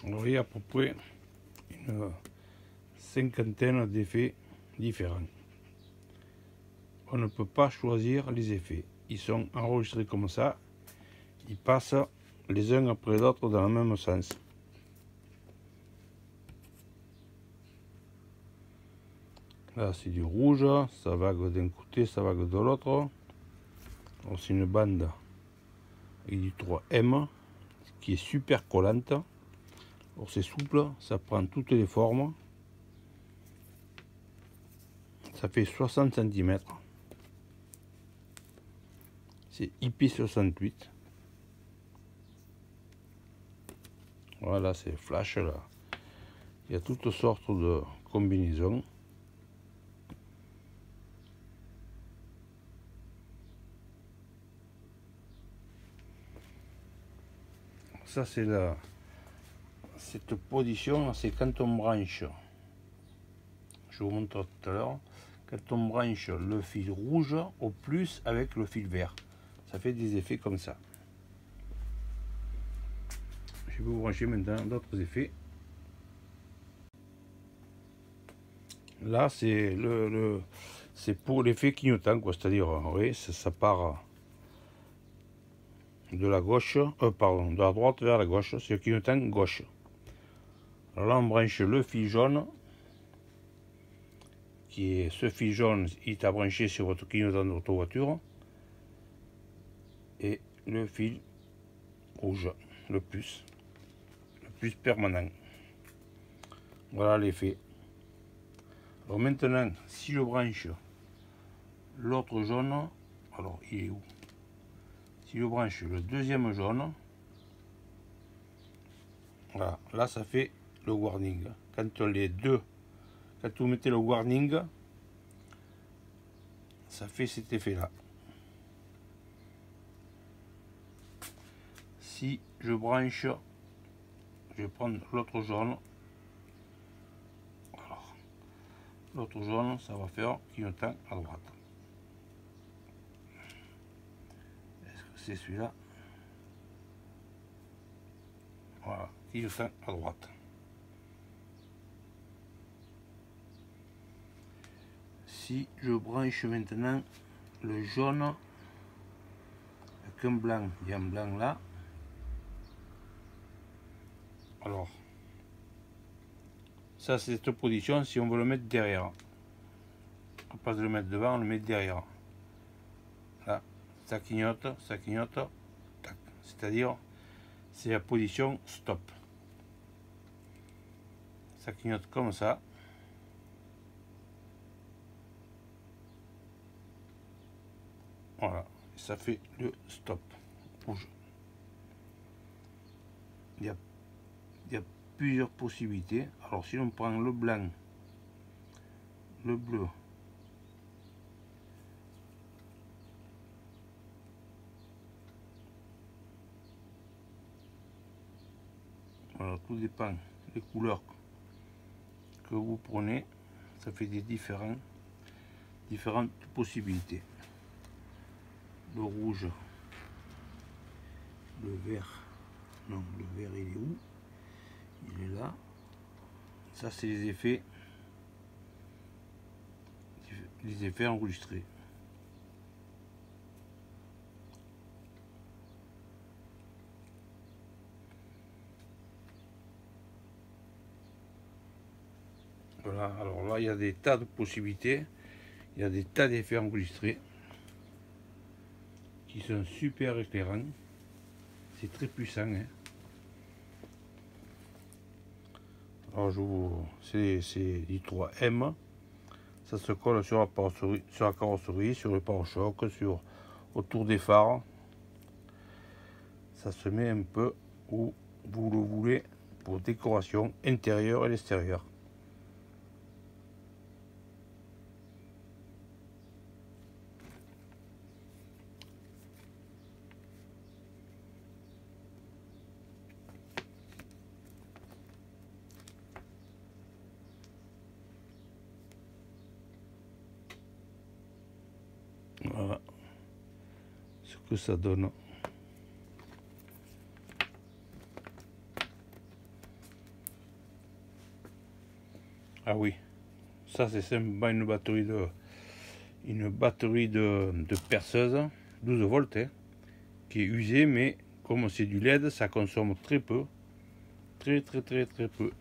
Alors, il y a à peu près une cinquantaine d'effets différents. On ne peut pas choisir les effets. Ils sont enregistrés comme ça. Ils passent les uns après les autres dans le même sens. Là, c'est du rouge, ça vague d'un côté, ça vague de l'autre. C'est une bande avec du 3M qui est super collante. C'est souple, ça prend toutes les formes. Ça fait 60 cm. C'est IP68. Voilà, c'est flash là. Il y a toutes sortes de combinaisons. Ça, c'est cette position, c'est quand on branche. Je vous montre tout à l'heure. Quand on branche le fil rouge au plus avec le fil vert, ça fait des effets comme ça. Je vais vous brancher maintenant d'autres effets. Là, c'est c'est pour l'effet clignotant, quoi. C'est-à-dire, oui, ça part de la gauche, pardon, de la droite vers la gauche. C'est le clignotant gauche. Alors là, on branche le fil jaune. Ce fil jaune, il est à brancher sur votre clignotant de votre voiture. Et le fil rouge, le plus permanent. Voilà l'effet. Alors maintenant, si je branche l'autre jaune, alors il est où? Si je branche le deuxième jaune, voilà, là ça fait le warning. Quand les deux, quand vous mettez le warning, ça fait cet effet là. Si je branche, je vais prendre l'autre jaune. Alors, l'autre jaune, ça va faire clignotant à droite. Est-ce que c'est celui-là? Voilà, clignotant à droite. Si je branche maintenant le jaune avec un blanc, il y a un blanc là. Alors, ça c'est cette position si on veut le mettre derrière. On passe de le mettre devant, on le met derrière. Là, ça clignote, c'est-à-dire c'est la position stop. Ça clignote comme ça. Voilà, et ça fait le stop rouge. Il y a plusieurs possibilités. Alors si on prend le blanc, le bleu, voilà, tout dépend des couleurs que vous prenez, ça fait des différentes possibilités. Le rouge, le vert, non, le vert il est où? Il est là. Ça c'est les effets enregistrés. Voilà, alors là il y a des tas de possibilités, il y a des tas d'effets enregistrés qui sont super éclairants. C'est très puissant, hein. Alors c'est du 3M. Ça se colle sur la carrosserie, sur le pare-choc, autour des phares. Ça se met un peu où vous le voulez pour décoration intérieure et extérieure. Voilà ce que ça donne. oui, ça c'est simplement une batterie de perceuse 12 volts hein, qui est usée, mais comme c'est du LED, ça consomme très peu, très peu.